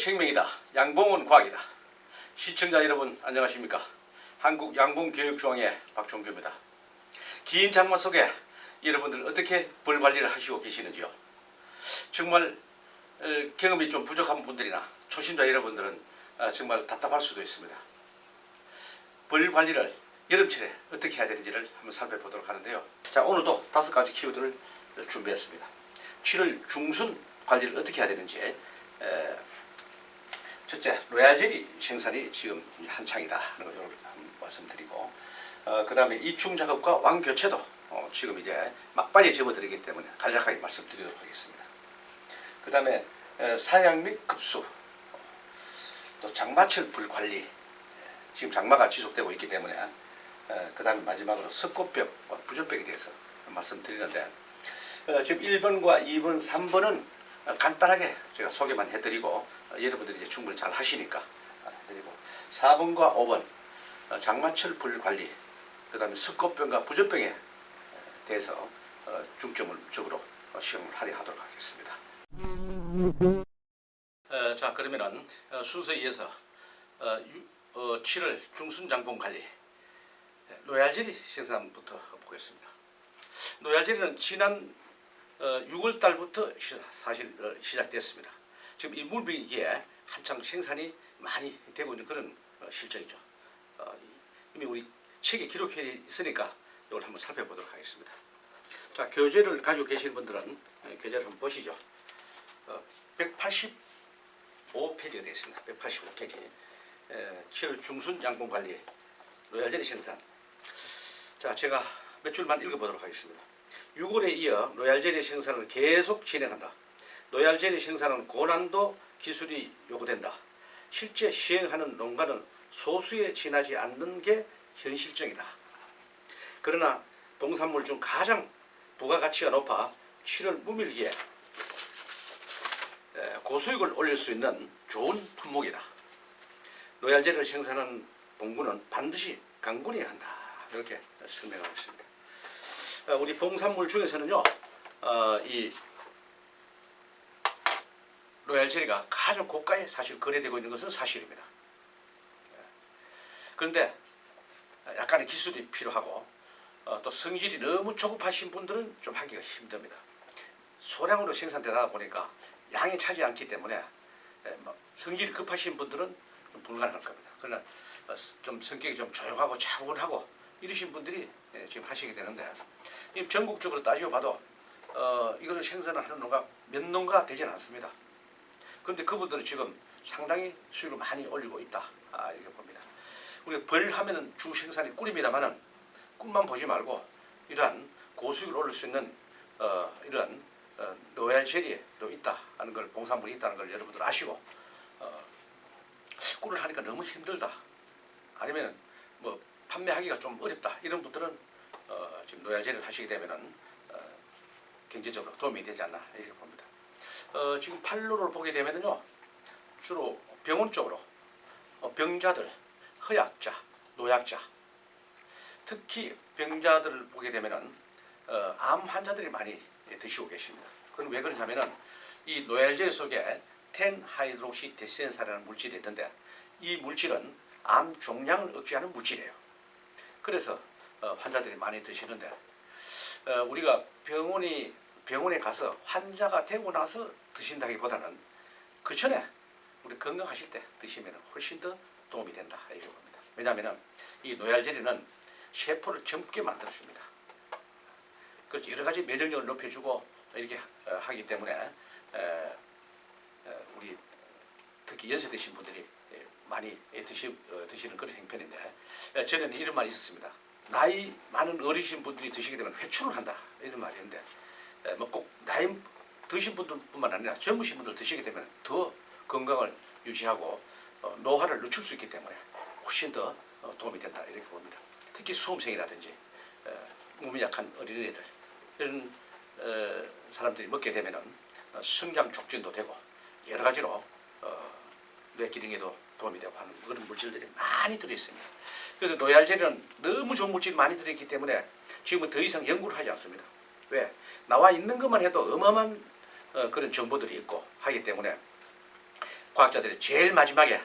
생명이다. 양봉은 과학이다. 시청자 여러분 안녕하십니까? 한국양봉교육중앙회 박종규입니다. 긴 장마 속에 여러분들 어떻게 벌 관리를 하시고 계시는지요? 정말 경험이 좀 부족한 분들이나 초심자 여러분들은 정말 답답할 수도 있습니다. 벌 관리를 여름철에 어떻게 해야 되는지를 한번 살펴보도록 하는데요. 자, 오늘도 5가지 키워드를 준비했습니다. 7월 중순 관리를 어떻게 해야 되는지, 첫째, 로얄젤리 생산이 지금 한창이다 하는 걸 한번 말씀드리고, 그 다음에 이충 작업과 왕 교체도 지금 이제 막바지에 접어들기 때문에 간략하게 말씀드리도록 하겠습니다. 그 다음에 사양 및 급수, 또 장마철 불 관리, 지금 장마가 지속되고 있기 때문에, 그 다음에 마지막으로 석고병과 부조병에 대해서 말씀드리는데, 지금 1번과 2번, 3번은 간단하게 제가 소개만 해드리고 여러분들이 이제 충분히 잘 하시니까 해드리고, 4번과 5번 장마철 불 관리, 그 다음에 석고병과 부조병에 대해서 중점적으로 시험을 할애하도록 하겠습니다. 자, 그러면은 순서에 이어서 7월 중순 장봉 관리, 로얄젤리 생산부터 보겠습니다. 로얄젤리는 지난 6월 달부터 사실 시작됐습니다. 지금 이 물비기에 한창 생산이 많이 되고 있는 그런 실정이죠. 이미 우리 책에 기록해 있으니까 이걸 한번 살펴보도록 하겠습니다. 자, 교재를 가지고 계시는 분들은 교재를 한번 보시죠. 185페이지가 되어 있습니다. 185페이지. 7월 중순 양봉 관리 로얄젤리 생산. 자, 제가 몇 줄만 읽어보도록 하겠습니다. 6월에 이어 로얄젤리 생산을 계속 진행한다. 로얄젤리 생산은 고난도 기술이 요구된다. 실제 시행하는 농가는 소수에 지나지 않는 게 현실적이다. 그러나 농산물 중 가장 부가가치가 높아 7월 무밀기에 고수익을 올릴 수 있는 좋은 품목이다. 로얄젤리를 생산하는 봉구는 반드시 강군해야 한다. 이렇게 설명하고 있습니다. 우리 봉산물 중에서는요, 이 로얄젤리가 가장 고가에 사실 거래되고 있는 것은 사실입니다. 그런데 약간의 기술이 필요하고, 또 성질이 너무 조급하신 분들은 좀 하기가 힘듭니다. 소량으로 생산되다 보니까 양이 차지 않기 때문에 성질이 급하신 분들은 좀 불가능할 겁니다. 그러나 좀 성격이 좀 조용하고 차분하고 이러신 분들이 지금 하시게 되는데, 전국적으로 따지고 봐도 이거를 생산하는 농가 몇 농가 되지는 않습니다. 그런데 그분들은 지금 상당히 수익을 많이 올리고 있다, 이렇게 봅니다. 우리가 벌 하면은 주 생산이 꿀입니다만은 꿀만 보지 말고 이러한 고수익을 올릴 수 있는 이러한 로얄젤리도 있다 하는 걸, 봉산물이 있다는 걸 여러분들 아시고, 꿀을 하니까 너무 힘들다, 아니면 뭐 판매하기가 좀 어렵다, 이런 분들은 지금 로얄젤리를 하시게 되면은 경제적으로 도움이 되지 않나 이렇게 봅니다. 지금 판로를 보게 되면은요, 주로 병원 쪽으로 병자들, 허약자, 노약자, 특히 병자들을 보게 되면은 암 환자들이 많이 드시고 계십니다. 그건 왜 그러냐면은 이 로얄젤리 속에 텐하이드록시 데시엔산이라는 물질이 있는데, 이 물질은 암 종양을 억제하는 물질이에요. 그래서 환자들이 많이 드시는데, 우리가 병원에 가서 환자가 되고 나서 드신다기보다는 그 전에 우리 건강하실 때 드시면 훨씬 더 도움이 된다 이렇게 봅니다. 왜냐하면 이 로얄젤리는 세포를 젊게 만들어줍니다. 그래서 여러 가지 면역력을 높여주고 이렇게 하기 때문에 우리 특히 연세 드신 분들이 많이 드시는 그런 형편인데, 저는 이런 말이 있었습니다. 나이 많은 어리신 분들이 드시게 되면 회춘을 한다, 이런 말이 있는데, 뭐 꼭 나이 드신 분들뿐만 아니라 젊으신 분들 드시게 되면 더 건강을 유지하고 노화를 늦출 수 있기 때문에 훨씬 더 도움이 된다 이렇게 봅니다. 특히 수험생이라든지 몸이 약한 어린애들, 이런 사람들이 먹게 되면은 성장 촉진도 되고 여러 가지로 뇌 기능에도 도움이 되고 하는 그런 물질들이 많이 들어있습니다. 그래서 로얄젤리는 너무 좋은 물질이 많이 들어있기 때문에 지금은 더 이상 연구를 하지 않습니다. 왜? 나와 있는 것만 해도 어마어마한 그런 정보들이 있고 하기 때문에 과학자들이 제일 마지막에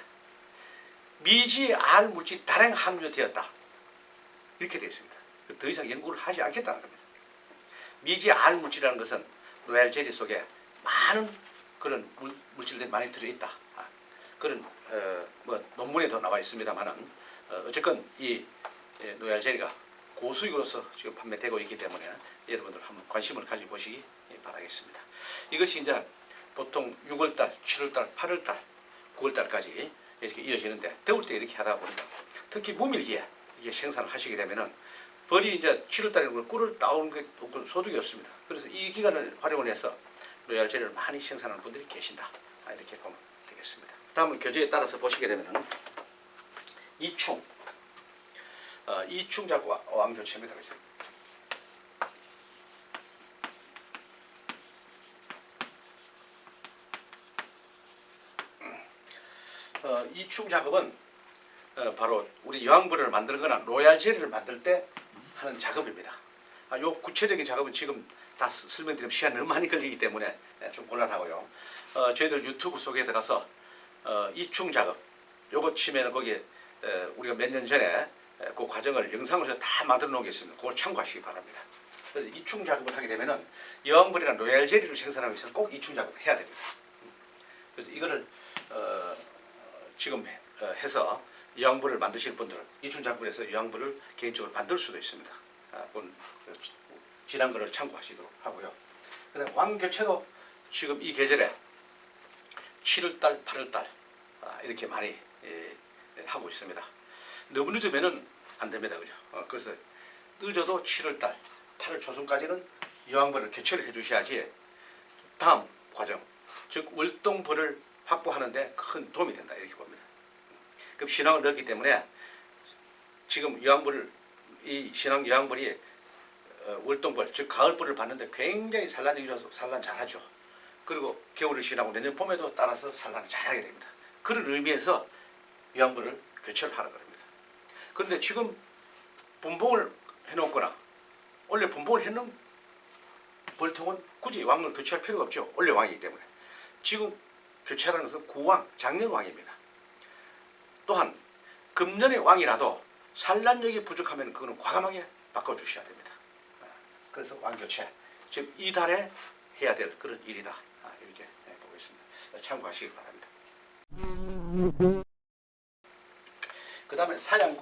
미지 R 물질 다량 함유되었다 이렇게 되어 있습니다. 더 이상 연구를 하지 않겠다는 겁니다. 미지 R 물질이라는 것은 로얄 젤리 속에 많은 그런 물질들이 많이 들어있다. 그런 뭐 논문에도 나와 있습니다만은 어쨌건 이 로얄 젤리가 고수익으로서 지금 판매되고 있기 때문에 여러분들 한번 관심을 가지고 보시기 바라겠습니다. 이것이 이제 보통 6월달, 7월달, 8월달, 9월달까지 이렇게 이어지는데 더울 때 이렇게 하다 보니까 특히 무밀기에 이게 생산을 하시게 되면은 벌이 이제 7월달에는 꿀을 따오는 게 소득이 없습니다. 그래서 이 기간을 활용을 해서 로얄 젤리를 많이 생산하는 분들이 계신다. 이렇게 보면 되겠습니다. 다음은 교재에 따라서 보시게 되면은 이충, 이충작과 어항교체입니다. 그죠? 이충 작업은 바로 우리 여왕벌을 만들거나 로얄 젤리를 만들 때 하는 작업입니다. 요 구체적인 작업은 지금 다 설명드리면 시간이 너무 많이 걸리기 때문에 좀 곤란하고요. 저희들 유튜브 속에 들어가서 이충 작업 요거 치면은 거기에 우리가 몇 년 전에 그 과정을 영상으로 다 만들어 놓은 게 있습니다. 그걸 참고하시기 바랍니다. 그래서 이충 작업을 하게 되면은 여왕벌이나 로얄 젤리를 생산하기 위해서는 꼭 이충 작업을 해야 됩니다. 그래서 이거를 지금 해서 여왕벌을 만드실 분들은 이충 작업을 해서 여왕벌을 개인적으로 만들 수도 있습니다. 지난 거를 참고하시도록 하고요. 그다음 왕교체도 지금 이 계절에 7월달, 8월달 이렇게 많이 하고 있습니다. 너무 늦으면은 안 됩니다, 그죠? 그래서 늦어도 7월달, 8월 초순까지는 여왕벌을 교체를 해주셔야지 다음 과정, 즉 월동벌을 확보하는데 큰 도움이 된다 이렇게 봅니다. 그럼 신앙을 넣었기 때문에 지금 여왕벌 이 신앙 여왕벌이 월동벌 즉 가을벌을 받는데 굉장히 산란이 좋아서 산란 잘하죠. 그리고 겨울을 지나고 내년 봄에도 따라서 산란을 잘하게 됩니다. 그런 의미에서 여왕벌을 교체를 하라고 합니다. 그런데 지금 분봉을 해놓거나 원래 분봉을 해놓은 벌통은 굳이 왕을 교체할 필요가 없죠. 원래 왕이기 때문에. 지금 교체하는 것은 구왕, 작년 왕입니다. 또한 금년의 왕이라도 산란력이 부족하면 그거는 과감하게 바꿔주셔야 됩니다. 그래서 왕교체, 즉 이달에 해야 될 그런 일이다. 이렇게 보고 있습니다. 참고하시기 바랍니다. 그 다음에 사양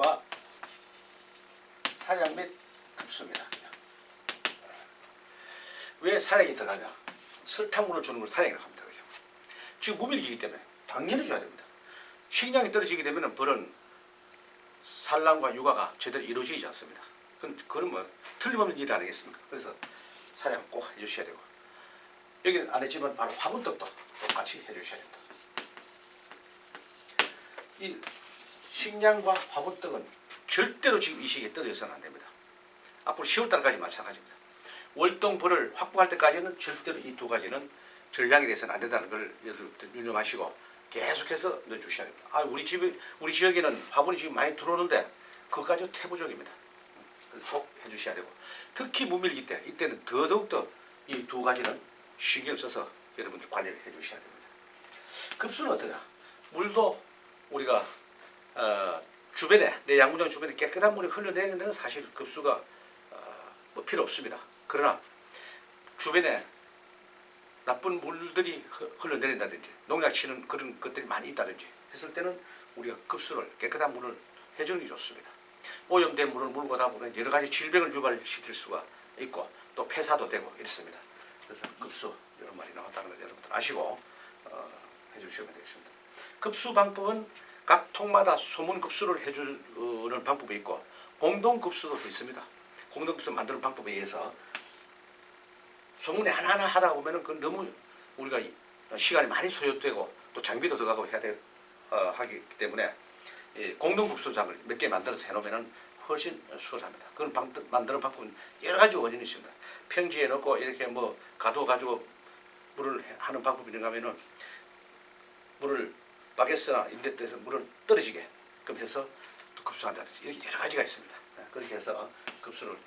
및 급수입니다. 왜 사양이 들어가냐? 설탕물을 주는 걸 사양이라고 합니다. 그죠? 지금 무밀기이기 때문에 당연히 줘야 됩니다. 식량이 떨어지게 되면 벌은 산란과 육아가 제대로 이루어지지 않습니다. 그건 뭐 틀림없는 일 아니겠습니까? 그래서 사양 꼭 해주셔야 되고 여기는 안 했지만 바로 화분떡도 같이 해주셔야 됩니다. 이 식량과 화분떡은 절대로 지금 이 시기에 떨어져서는 안 됩니다. 앞으로 10월달까지 마찬가지입니다. 월동벌을 확보할 때까지는 절대로 이 두 가지는 전량이 돼서는 안 된다는 걸 유념하시고 계속해서 넣어주셔야 됩니다. 우리 지역에는 화분이 지금 많이 들어오는데 그것까지 태부족입니다. 그래서 꼭 해주셔야 되고 특히 무밀기 때 이때는 더더욱더 이 두 가지는 신경을 써서 여러분들 관리를 해주셔야 됩니다. 급수는 어떠냐? 물도 우리가 주변에 내 양문장 주변에 깨끗한 물이 흘러내리는 데는 사실 급수가 뭐 필요 없습니다. 그러나 주변에 나쁜 물들이 흘러내린다든지 농약 치는 그런 것들이 많이 있다든지 했을 때는 우리가 급수를 깨끗한 물을 해주는 게 좋습니다. 오염된 물을 물고 다 보면 여러 가지 질병을 유발시킬 수가 있고 또 폐사도 되고 이렇습니다. 그래서 급수 이런 말이 나왔다는 걸 여러분들 아시고 해주시면 되겠습니다. 급수 방법은 각 통마다 소문 급수를 해주는 방법이 있고 공동 급수도 있습니다. 공동 급수 만드는 방법에 의해서 소문이 하나하나 하다 보면은 그 너무 우리가 시간이 많이 소요되고 또 장비도 들어가고 해야 하기 때문에 공동급수장을 몇 개 만들어서 해놓으면은 훨씬 수월합니다. 그걸 만드는 방법은 여러 가지 원인이 있습니다. 평지에 넣고 이렇게 뭐 가둬가지고 물을 하는 방법이 있는가 하면은 물을 바게스나 인대에서 물을 떨어지게 그럼 해서 또 급수한다든지 이렇게 여러 가지가 있습니다. 그렇게 해서 급수를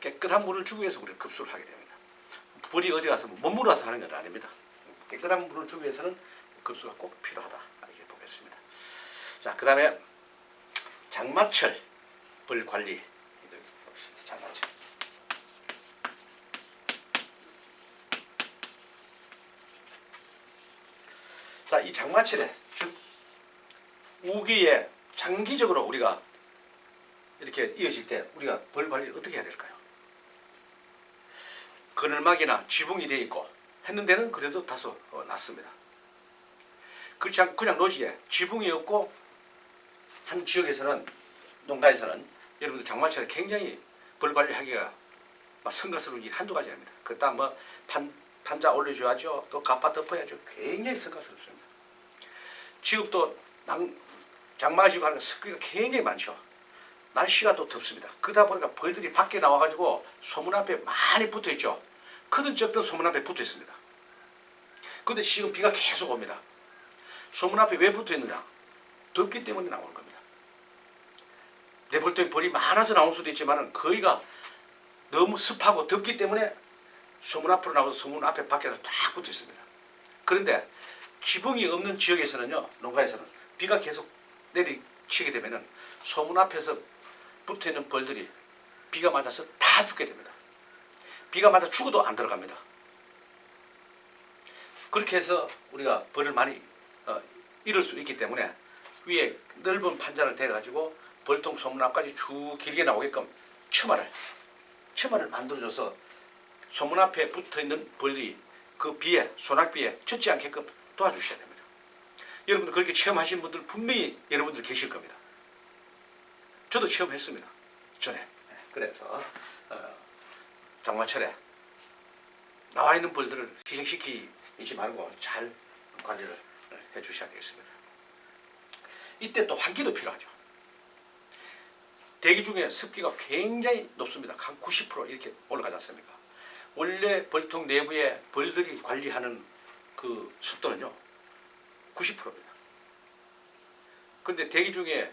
깨끗한 물을 주기 위해서 우리가 급수를 하게 됩니다. 불이 어디 가서 못 물어서 하는 건 아닙니다. 깨끗한 물을 주기 위해서는 급수가 꼭 필요하다 이렇게 보겠습니다. 자, 그 다음에 장마철 벌 관리. 장마철. 자, 이 장마철에 즉 우기에 장기적으로 우리가 이렇게 이어질 때 우리가 벌 관리를 어떻게 해야 될까요? 그늘막이나 지붕이 되어 있고 했는 데는 그래도 다소 낫습니다. 그렇지 않고 그냥 노지에 지붕이 없고 한 지역에서는 농가에서는 여러분들 장마철에 굉장히 벌 관리하기가 성가스러운 일이 한두 가지 아닙니다. 그다음 판자 올려줘야죠. 또 갑바 덮어야죠. 굉장히 성가스럽습니다. 지금 또 장마가 지고 하는 습기가 굉장히 많죠. 날씨가 또 덥습니다. 그러다 보니까 벌들이 밖에 나와가지고 소문 앞에 많이 붙어 있죠. 크든 적든 소문 앞에 붙어 있습니다. 그런데 지금 비가 계속 옵니다. 소문 앞에 왜 붙어 있느냐? 덥기 때문에 나오는 겁니다. 내 벌통에 벌이 많아서 나올 수도 있지만 거의가 너무 습하고 덥기 때문에 소문 앞으로 나와서 소문 앞에 밖에서 딱 붙어 있습니다. 그런데 지붕이 없는 지역에서는요, 농가에서는 비가 계속 내리치게 되면은 소문 앞에서 붙어 있는 벌들이 비가 맞아서 다 죽게 됩니다. 비가 맞아 죽어도 안 들어갑니다. 그렇게 해서 우리가 벌을 많이 잃을 수 있기 때문에 위에 넓은 판자를 대가지고 벌통 소문 앞까지 쭉 길게 나오게끔 처마를 만들어줘서 소문 앞에 붙어 있는 벌들이 그 비에, 소낙비에 젖지 않게끔 도와주셔야 됩니다. 여러분들 그렇게 체험하신 분들 분명히 여러분들 계실 겁니다. 저도 체험했습니다. 전에. 그래서 장마철에 나와 있는 벌들을 희생시키지 말고 잘 관리를 해 주셔야 되겠습니다. 이때 또 환기도 필요하죠. 대기 중에 습기가 굉장히 높습니다. 한 90% 이렇게 올라가지 않습니까? 원래 벌통 내부에 벌들이 관리하는 그 습도는요 90%입니다. 그런데 대기 중에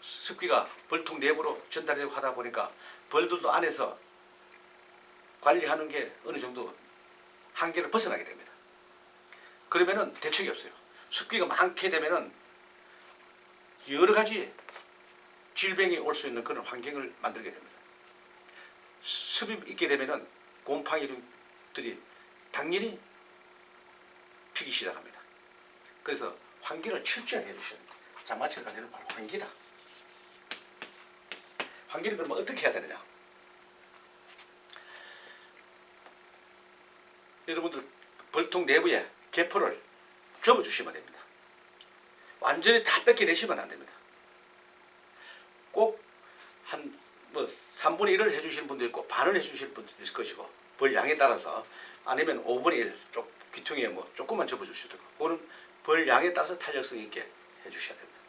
습기가 벌통 내부로 전달되고 하다 보니까 벌들도 안에서 관리하는 게 어느 정도 한계를 벗어나게 됩니다. 그러면은 대책이 없어요. 습기가 많게 되면은 여러 가지 질병이 올 수 있는 그런 환경을 만들게 됩니다. 습이 있게 되면은 곰팡이들이 당연히 피기 시작합니다. 그래서 환기를 철저하게 해주셔야 됩니다. 장마철 관리는 바로 환기다. 환기를 그러면 어떻게 해야 되느냐? 여러분들 벌통 내부에 개포를 접어주시면 됩니다. 완전히 다 뺏겨내시면 안 됩니다. 꼭 한 3분의 1을 해주시는 분도 있고 반을 해주실 분도 있을 것이고 벌 양에 따라서 아니면 5분의 1 귀퉁이에 조금만 접어줄 수도 있고 그거는 벌 양에 따라서 탄력성 있게 해주셔야 됩니다.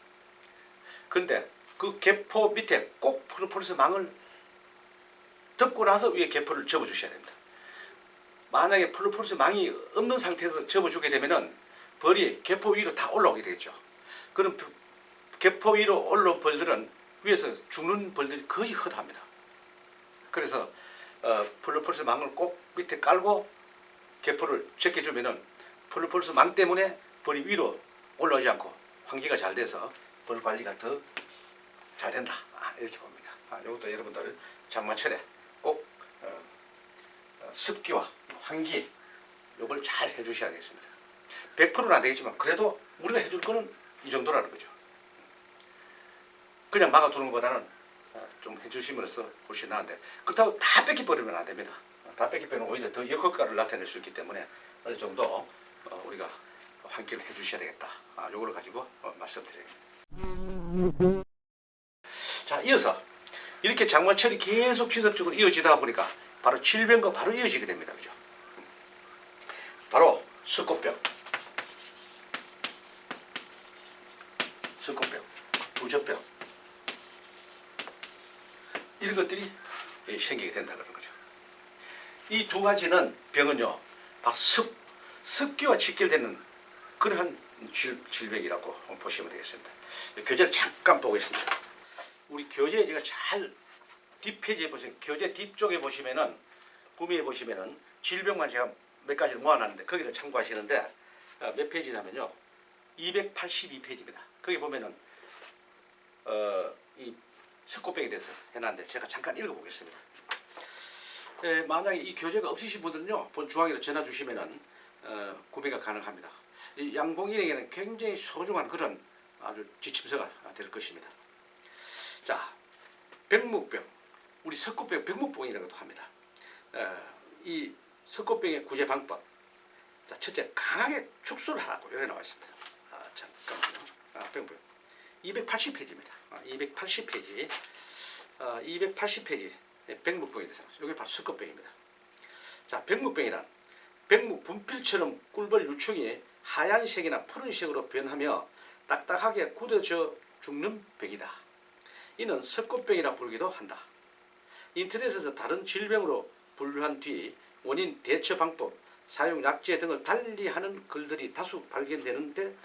그런데 그 개포 밑에 꼭 프로폴리스 망을 덮고 나서 위에 개포를 접어주셔야 됩니다. 만약에 프로폴리스 망이 없는 상태에서 접어주게 되면은 벌이 개포 위로 다 올라오게 되겠죠. 그럼 개포 위로 올라온 벌들은 위에서 죽는 벌들이 거의 허다합니다. 그래서 플루폴리스 망을 꼭 밑에 깔고 개포를 제껴주면은 플루폴리스 망 때문에 벌이 위로 올라오지 않고 환기가 잘 돼서 벌 관리가 더 잘 된다. 이렇게 봅니다. 이것도 여러분들 장마철에 꼭 습기와 환기 이걸 잘 해주셔야 되겠습니다. 100%는 안 되겠지만 그래도 우리가 해줄 거는 이 정도라는 거죠. 그냥 막아두는 것보다는 좀 해주심으로써 훨씬 나은데 그렇다고 다 뺏겨버리면 안 됩니다. 다 뺏겨버리면 오히려 더 역효과를 나타낼 수 있기 때문에 어느 정도 우리가 환기를 해주셔야 되겠다. 요거를 가지고 말씀드립니다. 자, 이어서 이렇게 장마철이 계속 지속적으로 이어지다 보니까 바로 질병과 바로 이어지게 됩니다. 그죠? 바로 석고병, 부적병 이런 것들이 생기게 된다는 거죠. 이 두 가지는 병은요 바로 습기와 직결되는 그러한 질병이라고 보시면 되겠습니다. 교재를 잠깐 보겠습니다. 우리 교재에 제가 잘 뒷페이지에 보시면 교재 뒤쪽에 보시면은 구미에 보시면은 질병만 제가 몇 가지를 모아놨는데 거기를 참고하시는데 몇 페이지냐면요 282페이지입니다. 거기 보면은 이 석고병에 대해서 해놨는데 제가 잠깐 읽어보겠습니다. 만약에 이 교재가 없으신 분들은요, 본 중앙으로 전화 주시면은 구매가 가능합니다. 이 양봉일행에는 굉장히 소중한 그런 아주 지침서가 될 것입니다. 자, 백묵병, 우리 석고병 백묵병이라고도 합니다. 이 석고병의 구제 방법. 자, 첫째, 강하게 축소를 하라고 여기 나와 있습니다. 잠깐만요. 백묵병 280페이지입니다. 280페이지. 280페이지 백묵병에 대해서 여기 바로 석고병입니다. 자, 백묵병이란 백묵 분필처럼 꿀벌 유충이 하얀색이나 푸른색으로 변하며 딱딱하게 굳어져 죽는 병이다. 이는 석고병이라 부르기도 한다. 인터넷에서 다른 질병으로 분류한 뒤 원인, 대처 방법, 사용 약제 등을 달리하는 글들이 다수 발견되는데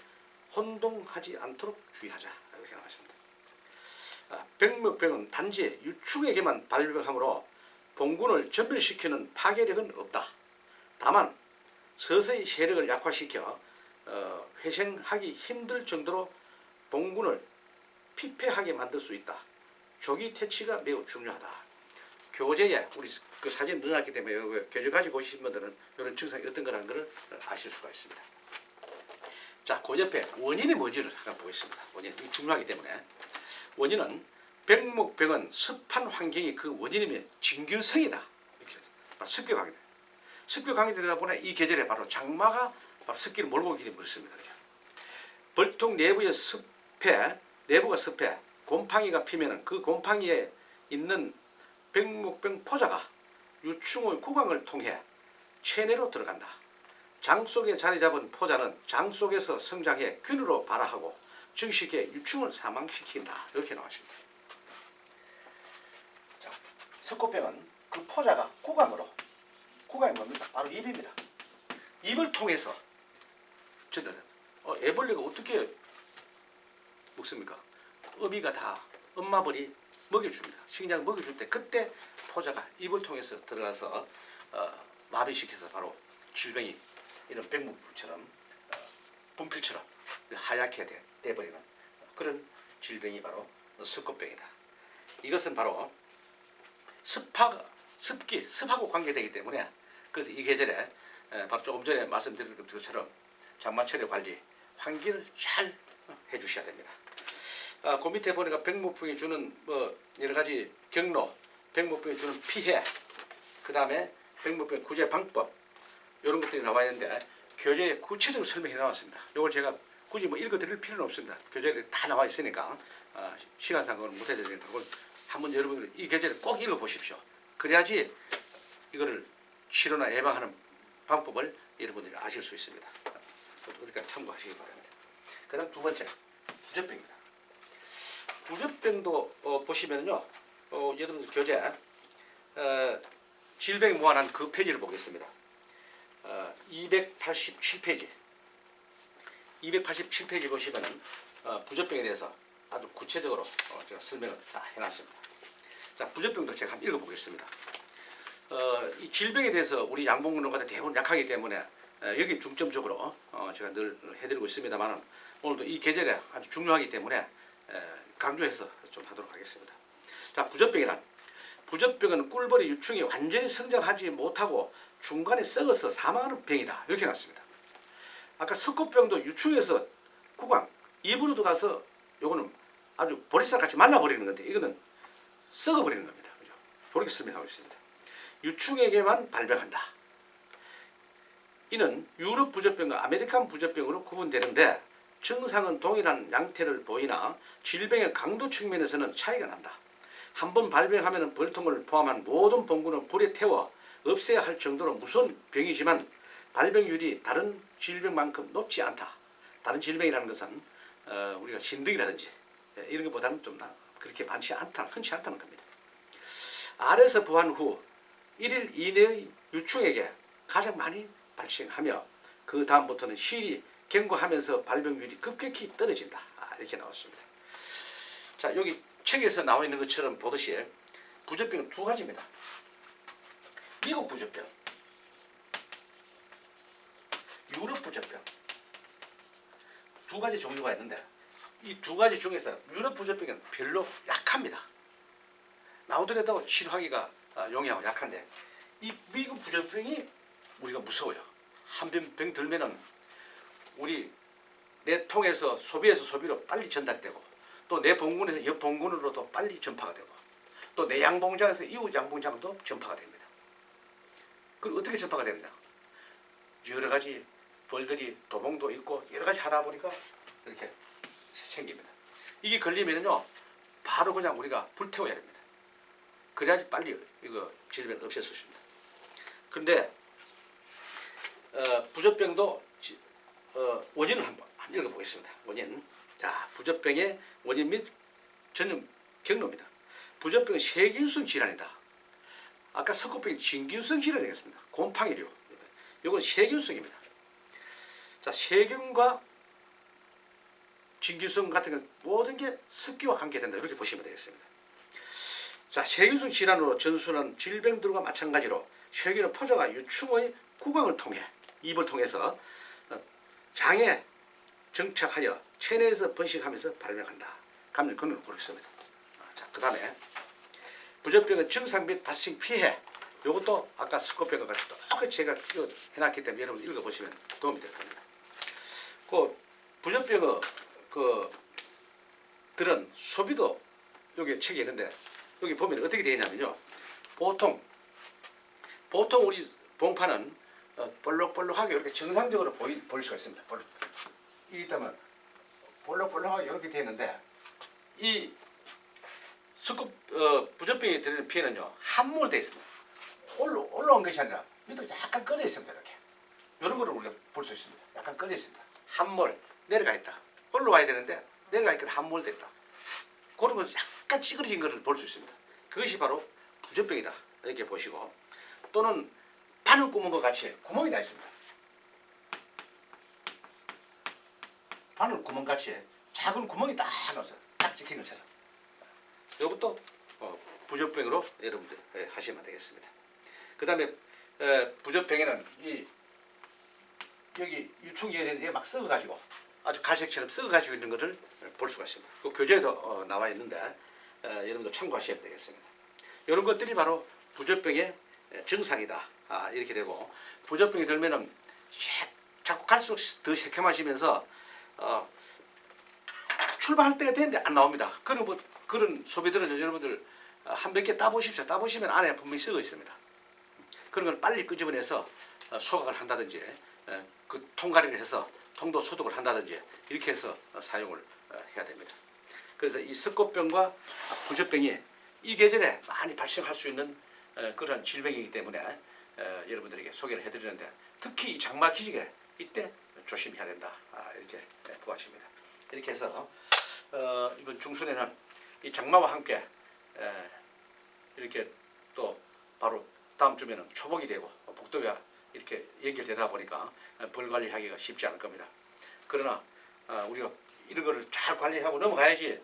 혼동하지 않도록 주의하자. 이렇게 나왔습니다. 백묵병은 단지 유충에게만 발병하므로 봉군을 전멸시키는 파괴력은 없다. 다만 서서히 세력을 약화시켜 회생하기 힘들 정도로 봉군을 피폐하게 만들 수 있다. 조기 퇴치가 매우 중요하다. 교재에 우리 그 사진 넣어놨기 때문에 교재 가지고 오신 분들은 이런 증상이 어떤 거라는 것을 아실 수가 있습니다. 자, 그 옆에 원인이 뭔지를 잠깐 보겠습니다. 원인이 중요하기 때문에. 원인은 백묵병은 습한 환경이 그 원인이면 진균성이다. 이렇게 습기 강이다. 습기 강이 되다 보니 이 계절에 바로 장마가 바로 습기를 몰고 오기 때문에 그렇습니다. 그죠? 벌통 내부의 습해, 내부가 습해, 곰팡이가 피면은 그 곰팡이에 있는 백묵병 포자가 유충의 구강을 통해 체내로 들어간다. 장 속에 자리 잡은 포자는 장 속에서 성장해 균으로 발화하고 증식해 유충을 사망시킨다. 이렇게 나왔습니다. 자, 석고병은 그 포자가 구강으로, 구강이 뭡니까? 바로 입입니다. 입을 통해서 저들은 애벌레가 어떻게 먹습니까? 어미가 다 엄마벌이 먹여줍니다. 식량을 먹여줄 때 그때 포자가 입을 통해서 들어가서 마비시켜서 바로 질병이 이런 백묵처럼 분필처럼 하얗게 돼버리는 그런 질병이 바로 석고병이다. 이것은 바로 습하고 관계되기 때문에 그래서 이 계절에 바로 조금 전에 말씀드린 것처럼 장마철의 관리, 환기를 잘 해주셔야 됩니다. 그 밑에 보니까 백묵병이 주는 여러 가지 경로, 백묵병이 주는 피해, 그 다음에 백묵병 구제 방법 이런 것들이 나와 있는데 교재에 구체적으로 설명해 나왔습니다. 이걸 제가 굳이 읽어드릴 필요는 없습니다. 교재에 다 나와 있으니까 시간상 그걸 못 해드리니까 그걸 한번 여러분들 이 교재를 꼭 읽어보십시오. 그래야지 이거를 치료나 예방하는 방법을 여러분들이 아실 수 있습니다. 어디까지 참고하시기 바랍니다. 그 다음 두 번째, 부젖병입니다. 부젖병도 보시면요, 여러분들 교재 질병이 무한한 그 페이지를 보겠습니다. 287페이지. 287페이지 보시면은 부젖병에 대해서 아주 구체적으로 제가 설명을 다 해놨습니다. 자, 부젖병도 제가 한번 읽어보겠습니다. 이 질병에 대해서 우리 양봉론가들 대부분 약하기 때문에 여기 중점적으로 제가 늘 해드리고 있습니다만 오늘도 이 계절에 아주 중요하기 때문에 강조해서 좀 하도록 하겠습니다. 자, 부젖병은 꿀벌이 유충이 완전히 성장하지 못하고 중간에 썩어서 사망하는 병이다. 이렇게 해놨습니다. 아까 석고병도 유충에서 구강, 입으로 들어가서 요거는 아주 보리쌀같이 말라버리는 건데 이거는 썩어버리는 겁니다. 그죠? 그렇게 설명하고 있습니다. 유충에게만 발병한다. 이는 유럽 부젖병과 아메리칸 부젖병으로 구분되는데 증상은 동일한 양태를 보이나 질병의 강도 측면에서는 차이가 난다. 한번 발병하면 벌통을 포함한 모든 봉군을 불에 태워 없애야 할 정도로 무서운 병이지만 발병률이 다른 질병만큼 높지 않다. 다른 질병이라는 것은 우리가 신등이라든지 이런 것보다는 좀 그렇게 흔치 않다는 겁니다. 알에서 부한 후 1일 이내의 유충에게 가장 많이 발생하며 그 다음부터는 실이 경과하면서 발병률이 급격히 떨어진다. 이렇게 나왔습니다. 자, 여기 책에서 나와 있는 것처럼 보듯이 부젖병은 두 가지입니다. 미국 부젖병, 유럽 부젖병 두 가지 종류가 있는데 이 두 가지 중에서 유럽 부조병은 별로 약합니다. 나오더라도 치료하기가 용이하고 약한데 이 미국 부조병이 우리가 무서워요. 한 병 들면은 우리 내 통에서 소비에서 소비로 빨리 전달되고 또 내 본군에서 옆 본군으로도 빨리 전파가 되고 또 내 양봉장에서 이웃 양봉장도 전파가 됩니다. 그럼 어떻게 전파가 되느냐? 여러 가지 벌들이 도봉도 있고 여러 가지 하다 보니까 이렇게 생깁니다. 이게 걸리면요 바로 그냥 우리가 불태워야 됩니다. 그래야지 빨리 이거 질병을 없앨 수 있습니다. 근데 부조병도 원인을 한번 읽어보겠습니다. 원인. 자, 부조병의 원인 및 전염 경로입니다. 부조병은 세균성 질환이다. 아까 석고병이 진균성 질환이었습니다. 곰팡이류. 이건 세균성입니다. 자, 세균과 진균성 같은 건 모든 게 습기와 관계된다. 이렇게 보시면 되겠습니다. 자, 세균성 질환으로 전수는 질병들과 마찬가지로 세균의 포자가 유충의 구강을 통해 입을 통해서 장에 정착하여 체내에서 번식하면서 발병한다. 감염 근원을 그렇습니다. 자, 그 다음에 부조병의 증상 및 발생 피해. 이것도 아까 석고병과 같이 똑같이 제가 해놨기 때문에 여러분 읽어보시면 도움이 될 겁니다. 그 부조병의 들은 소비도 여기 책에 있는데 여기 보면 어떻게 되어 있냐면요. 보통 우리 봉파는 볼록볼록하게 이렇게 정상적으로 보일 수가 있습니다. 이렇다면 볼록볼록하게 이렇게 되어 있는데 이 부조병이 들리는 피해는요 함몰되어 있습니다. 올라온 것이 아니라 밑으로 약간 꺼져 있습니다. 이렇게 이런 거를 우리가 볼 수 있습니다. 약간 꺼져 있습니다. 함몰 내려가 있다. 올라와야 되는데 내려가 있거나 함몰됐다. 그런 것을 약간 찌그러진 것을 볼 수 있습니다. 그것이 바로 부조병이다. 이렇게 보시고 또는 바늘구멍과 같이 구멍이 나 있습니다. 바늘구멍 같이 작은 구멍이 딱 나서 딱 찍힌 것처럼 이것도 부조병으로 여러분들 하시면 되겠습니다. 그 다음에 부조병에는 여기 유충이 되는데 막 썩어가지고 아주 갈색처럼 썩어가지고 있는 것을 볼 수가 있습니다. 그 교재에도 나와 있는데 여러분들 참고하셔야 되겠습니다. 이런 것들이 바로 부조병의 증상이다. 이렇게 되고 부조병이 들면은 자꾸 갈수록 더 새카마지면서 출발할 때가 되는데 안 나옵니다. 그런 소비들은 여러분들 한 몇 개 따보십시오. 따보시면 안에 분명히 썩어 있습니다. 그런 걸 빨리 끄집어내서 소각을 한다든지 그 통가리를 해서 통도 소독을 한다든지 이렇게 해서 사용을 해야 됩니다. 그래서 이 석고병과 부조병이 이 계절에 많이 발생할 수 있는 그런 질병이기 때문에 여러분들에게 소개를 해드리는데 특히 장마 기지개 이때 조심해야 된다. 이렇게 보아집니다. 이렇게 해서 이번 중순에는 이 장마와 함께 이렇게 또 바로 다음 주면은 초복이 되고 복도가 이렇게 연결되다 보니까 벌 관리하기가 쉽지 않을 겁니다. 그러나 우리가 이런 거를 잘 관리하고 넘어가야지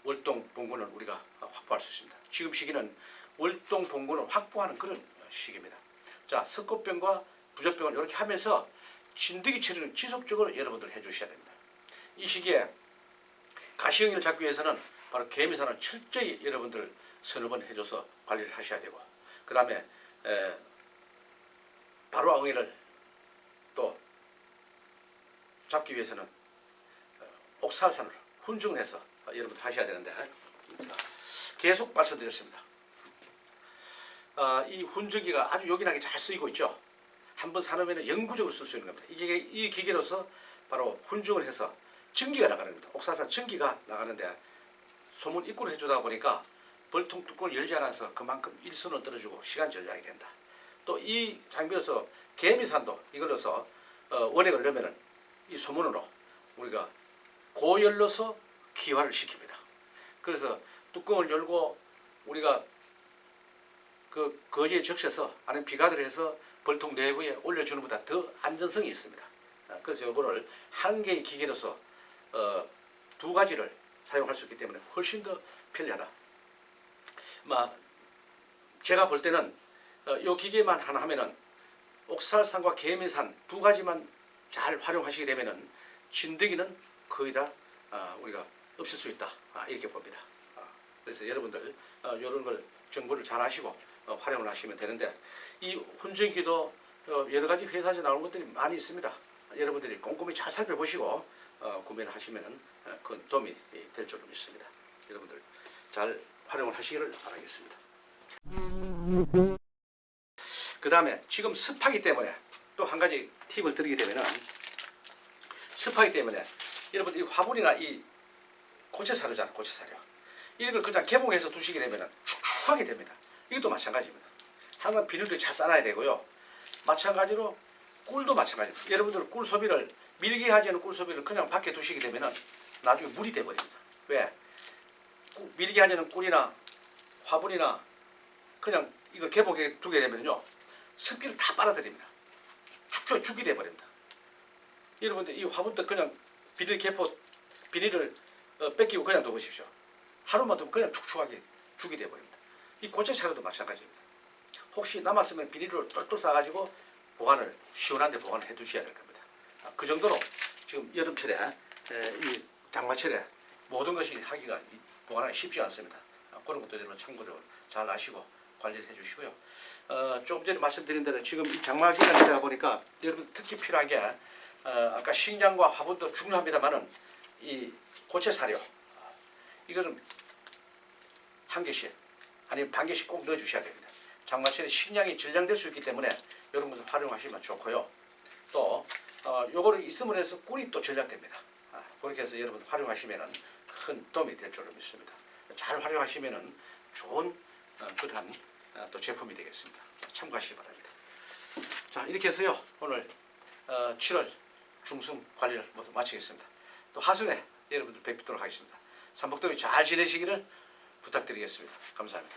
월동 봉군을 우리가 확보할 수 있습니다. 지금 시기는 월동 봉군을 확보하는 그런 시기입니다. 자, 석고병과 부조병을 이렇게 하면서 진드기 처리는 지속적으로 여러분들 해주셔야 됩니다. 이 시기에 가시형리를 잡기 위해서는 바로 개미산을 철저히 여러분들 서너 번 해줘서 관리를 하셔야 되고 그 다음에 바로아엉이를 또 잡기 위해서는 옥살산을 훈증을 해서 여러분들 하셔야 되는데 계속 말씀드렸습니다. 이 훈증기가 아주 요긴하게 잘 쓰이고 있죠. 한번 사놓으면 영구적으로 쓸 수 있는 겁니다. 이 기계로서 바로 훈증을 해서 전기가 나가는 겁니다. 옥살산 전기가 나가는데 소문 입구를 해주다 보니까 벌통 뚜껑을 열지 않아서 그만큼 일선은 떨어지고 시간 절약이 된다. 또 이 장비로서 개미산도 이걸로서 원액을 넣으면 이 소문으로 우리가 고열로서 기화를 시킵니다. 그래서 뚜껑을 열고 우리가 그 거지에 적셔서 아니면 비가드를 해서 벌통 내부에 올려주는 것보다 더 안전성이 있습니다. 그래서 이거를 한 개의 기계로서 두 가지를 사용할 수 있기 때문에 훨씬 더 편리하다. 제가 볼 때는 이 기계만 하나 하면은 옥살산과 개미산 두 가지만 잘 활용하시게 되면은 진드기는 거의 다 우리가 없앨 수 있다, 이렇게 봅니다. 그래서 여러분들 이런 걸 정보를 잘 아시고 활용을 하시면 되는데, 이 훈증기도 여러 가지 회사에서 나오는 것들이 많이 있습니다. 여러분들이 꼼꼼히 잘 살펴보시고 구매를 하시면 그건 도움이 될 줄로 믿습니다. 여러분들 잘 활용을 하시기를 바라겠습니다. 그 다음에 지금 습하기 때문에 또 한 가지 팁을 드리게 되면은, 습하기 때문에 여러분 이 화분이나 이 고체 사료잖아, 고체 사료, 이걸 그냥 개봉해서 두시게 되면은 축축하게 됩니다. 이것도 마찬가지입니다. 항상 비닐도 잘 싸놔야 되고요. 마찬가지로 꿀도 마찬가지입니다. 여러분들 꿀 소비를, 밀게 하지 않은 꿀 소비를 그냥 밖에 두시게 되면은 나중에 물이 돼버립니다. 왜? 밀게 하지 않은 꿀이나 화분이나 그냥 이걸 개봉해 두게 되면요, 습기를 다 빨아들입니다. 축축 죽이 돼버립니다. 여러분들 이 화분도 그냥 비닐을 뺏기고 그냥 둬보십시오. 하루만 두면 그냥 축축하게 죽이 돼버립니다. 이 고체 사료도 마찬가지입니다. 혹시 남았으면 비닐로 똘똘 싸가지고 보관을, 시원한 데 보관을 해 두셔야 될 겁니다. 그 정도로 지금 여름철에 이 장마철에 모든 것이 하기가, 보관하기 쉽지 않습니다. 그런 것도 여러분 참고를 잘 아시고 관리를 해 주시고요. 조금 전에 말씀드린 대로 지금 이 장마 기간이다 보니까 여러분 특히 필요한 게, 아까 식량과 화분도 중요합니다만은 이 고체 사료, 이거는 한 개씩 아니면 반 개씩 꼭 넣어 주셔야 됩니다. 장마철에 식량이 질량될 수 있기 때문에 이런 것을 활용하시면 좋고요. 또 요거를 있음으로 해서 꿀이 또 전략됩니다. 그렇게 해서 여러분 활용하시면 큰 도움이 될 줄로 믿습니다. 잘 활용하시면 좋은 그러한 또 제품이 되겠습니다. 참고하시기 바랍니다. 자, 이렇게 해서요 오늘 7월 중순 관리를 모두 마치겠습니다. 또 하순에 여러분들 뵙도록 하겠습니다. 삼복더위 잘 지내시기를 부탁드리겠습니다. 감사합니다.